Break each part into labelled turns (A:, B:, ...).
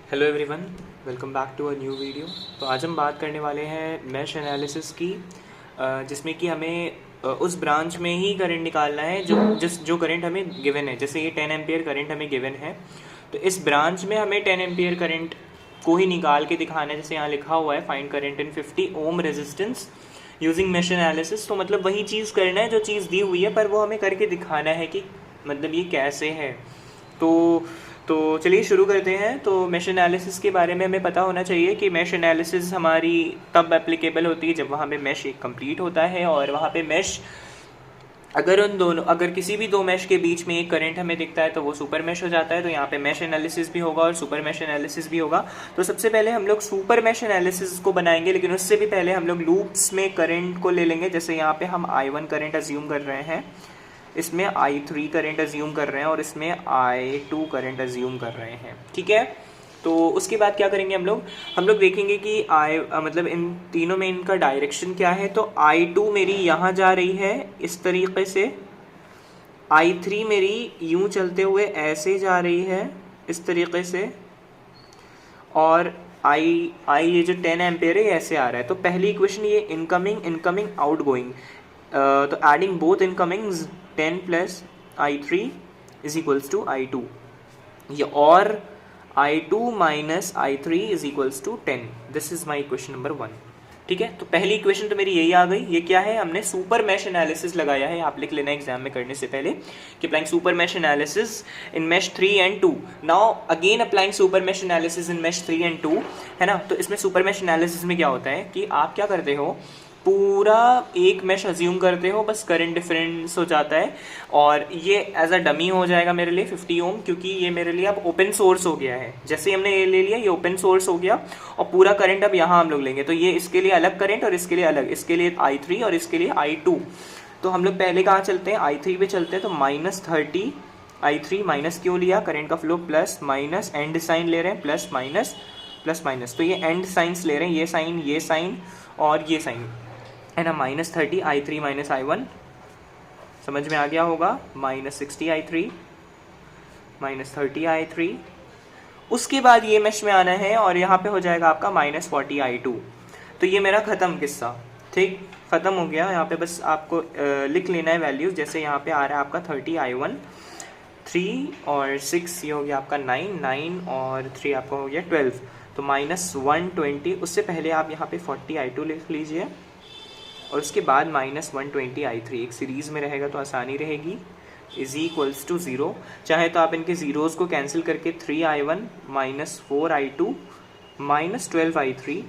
A: Hello everyone, welcome back to a new video. तो आज हम बात करने वाले हैं मैश एनालिसिस की, जिसमें कि हमें उस ब्रांच में ही करंट निकालना है जो करंट हमें गिवन है। जैसे ये 10 एम्पियर करंट हमें गिवन है, तो इस ब्रांच में हमें 10 एम्पियर करंट को ही निकाल के दिखाना है। जैसे यहाँ लिखा हुआ है find current in 50 ohm resistance using mesh analysis. तो मतलब वही चीज़ करना है जो चीज़ दी हुई है, पर वो हमें करके दिखाना है कि मतलब ये कैसे है। तो चलिए शुरू करते हैं। तो मैश एनालिसिस के बारे में हमें पता होना चाहिए कि मैश एनालिसिस हमारी तब एप्लीकेबल होती है जब वहाँ पे मैश एक कंप्लीट होता है, और वहाँ पे मैश अगर किसी भी दो मैश के बीच में एक करंट हमें दिखता है तो वो सुपर मैश हो जाता है। तो यहाँ पे मैश एनालिसिस भी होगा और सुपर मैश एनालिसिस भी होगा। तो सबसे पहले हम लोग सुपर मैश एनालिसिस को बनाएंगे, लेकिन उससे भी पहले हम लोग लूप्स में करंट को ले लेंगे। जैसे यहाँ पे हम I1 करंट अज्यूम कर रहे हैं, इसमें I3 करंट अज्यूम कर रहे हैं और इसमें I2 करंट अज्यूम कर रहे हैं। ठीक है, तो उसके बाद क्या करेंगे हम लोग देखेंगे कि मतलब इन तीनों में इनका डायरेक्शन क्या है। तो I2 मेरी यहाँ जा रही है इस तरीके से, I3 मेरी यूं चलते हुए ऐसे जा रही है इस तरीके से, और I ये जो 10 एम्पेयर है ऐसे आ रहा है। तो पहली इक्वेशन ये इनकमिंग आउटगोइंग, तो adding both incomings 10 plus I3 is equals to I2, ये और I2 minus I3 is equals to 10। This is my equation number 1। ठीक है, तो पहली इक्वेशन तो मेरी यही आ गई। ये क्या है, हमने सुपर मैश एनालिसिस लगाया है। आप लिख लेना एग्जाम में करने से पहले कि applying super mesh analysis in mesh 3 and 2। Now again applying super mesh analysis in mesh 3 and 2, है ना। तो इसमें सुपर मैश एनालिसिस में क्या होता है कि आप क्या करते हो, पूरा एक मैश अज्यूम करते हो, बस करंट डिफरेंस हो जाता है, और ये एज अ डमी हो जाएगा मेरे लिए 50 ओम, क्योंकि ये मेरे लिए अब ओपन सोर्स हो गया है। जैसे ही हमने ये ले लिया, ये ओपन सोर्स हो गया, और पूरा करंट अब यहाँ हम लोग लेंगे। तो ये इसके लिए अलग करंट और इसके लिए अलग, इसके लिए I3 और इसके लिए I2। तो हम लोग पहले कहाँ चलते हैं, I3 पे चलते हैं। तो -30 I3, माइनस क्यों लिया, करंट का flow plus minus, end sign ले रहे हैं, प्लस माइनस, तो ये एंड साइंस ले रहे हैं, ये साइन और ये साइन, है ना। -30 I3 माइनस I1, समझ में आ गया होगा। -60 I3 -30 I3। उसके बाद ये मैश में आना है और यहाँ पे हो जाएगा आपका -40 I2। तो ये मेरा ख़त्म किस्सा, ठीक, ख़त्म हो गया। यहाँ पे बस आपको लिख लेना है वैल्यूज। जैसे यहाँ पे आ रहा है आपका 30 I1, 3 और 6 ये हो गया आपका 9 और 3 आपका हो गया 12। तो -120, उससे पहले आप यहाँ पे 40 I2 लिख लीजिए, और उसके बाद -120 I3। एक सीरीज़ में रहेगा तो आसानी रहेगी। Is equals to 0। चाहे तो आप इनके ज़ीरोज़ को कैंसिल करके 3 I1 -4 I2 -12 I3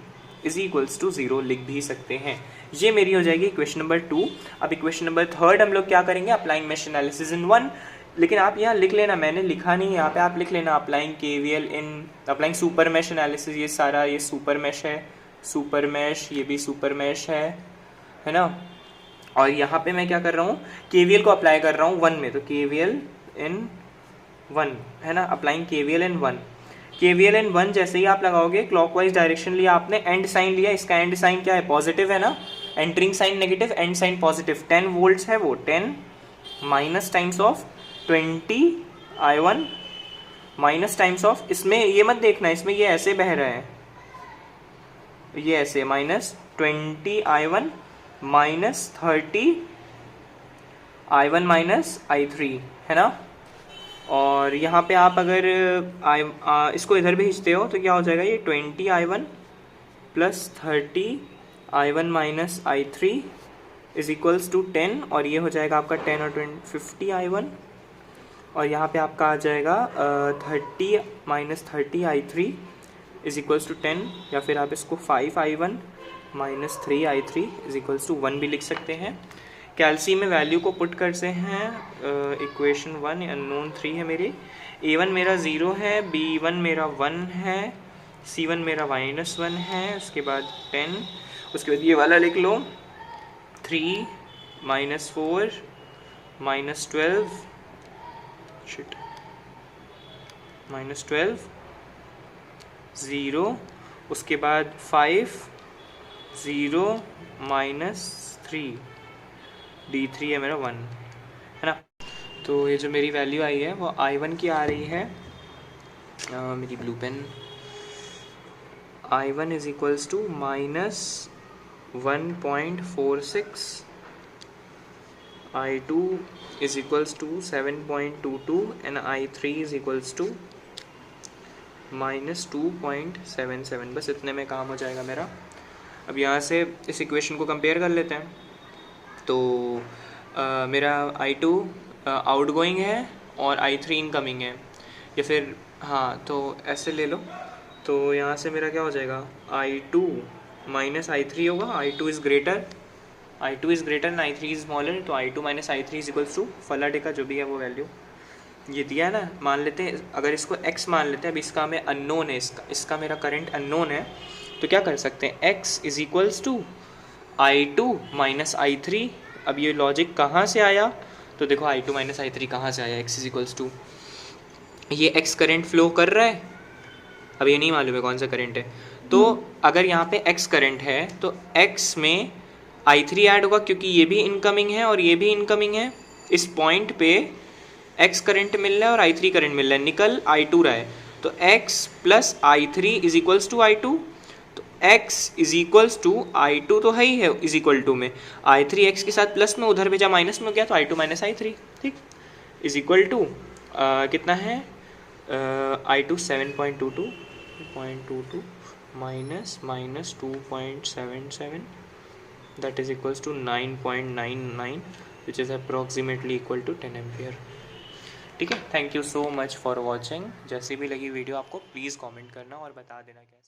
A: is equals to 0 लिख भी सकते हैं। ये मेरी हो जाएगी इक्वेशन नंबर 2। अब इक्वेशन नंबर 3 हम लोग क्या करेंगे, अप्लाइंग मैश एनालिसिस इन 1। लेकिन आप यहाँ लिख लेना, मैंने लिखा नहीं, यहाँ पे आप लिख लेना applying KVL in applying super mesh analysis. ये सारा ये सुपर मैश है, सुपर मैश, ये भी सुपर मैश है ना। और यहाँ पे मैं क्या कर रहा हूँ, KVL को अप्लाई कर रहा हूँ 1 में। तो KVL इन 1, है ना, अप्लाइंग KVL इन 1। KVL इन 1 जैसे ही आप लगाओगे, क्लॉकवाइज डायरेक्शन लिया आपने, एंड साइन लिया, इसका एंड साइन क्या है, पॉजिटिव है ना, entering sign negative, end sign positive. 10 volts है वो, 10 minus times of 20 I1 minus times of, इसमें ये मत देखना, इसमें ये ऐसे बह रहा है, ये ऐसे -20 I1 -30 I1 I3, है ना। और यहाँ पे आप अगर इसको इधर भेजते हो तो क्या हो जाएगा, ये 20 I1 plus 30 I1 I3 is equals to 10, और ये हो जाएगा आपका 10 और 50 I1, और यहाँ पे आपका आ जाएगा 30 -30 I3 इज इक्वल्स टू 10, या फिर आप इसको 5 I1 -3 I3 is equals to 1 भी लिख सकते हैं। कैल्सी में वैल्यू को पुट करते हैं। इक्वेशन 1 अननोन 3 है मेरी। A1 मेरा 0 है, B1 मेरा 1 है, C1 मेरा -1 है, उसके बाद 10, उसके बाद ये वाला लिख लो 3 -4 -12 -12 0, उसके बाद 5 0 -3, D3 है मेरा 1, है ना। तो ये जो मेरी वैल्यू आई है वो I1 की आ रही है। मेरी blue pen I1 is equals to -1.46, I2 is equals to 7.22 and I3 is equals to -2.77। बस इतने में काम हो जाएगा मेरा। अब यहाँ से इस इक्वेशन को कंपेयर कर लेते हैं। तो मेरा I2 आउट गोइंग है और I3 इनकमिंग है, या फिर हाँ तो ऐसे ले लो। तो यहाँ से मेरा क्या हो जाएगा, I2 माइनस I3 होगा। I2 is greater and I3 is smaller, तो I2 minus I3 is equals to Faraday का जो भी है वो वैल्यू ये दिया है ना। मान लेते हैं अगर इसको x मान लेते हैं, अब इसका हमें अननोन है, इसका मेरा करंट अननोन है, तो क्या कर सकते हैं, x is equals to I2 minus I3। अब ये लॉजिक कहाँ से आया, तो देखो I2 माइनस I3 कहाँ से आया, x इज इक्वल्स टू ये x करंट फ्लो कर रहा है, अब ये नहीं मालूम है कौन सा करंट है। तो अगर यहाँ पे x करंट है तो x में I3 ऐड होगा, क्योंकि ये भी इनकमिंग है और ये भी इनकमिंग है। इस पॉइंट पे x करंट मिल रहा है और I3 करंट मिल रहा है, निकल I2 रहा है, तो x plus I3 is equals to I2। तो x is equals to I2 तो है ही है इज इक्वल टू में, I3 x के साथ प्लस में, उधर भेजा माइनस में हो गया, तो I2 माइनस I3, ठीक, इज इक्वल टू कितना है, I2 7.22 minus 2.77, that is equals to 9.99, which is approximately equal to 10 ampere. ठीक है, thank you so much for watching. जैसी भी लगी वीडियो आपको प्लीज़ कमेंट करना और बता देना कैसे।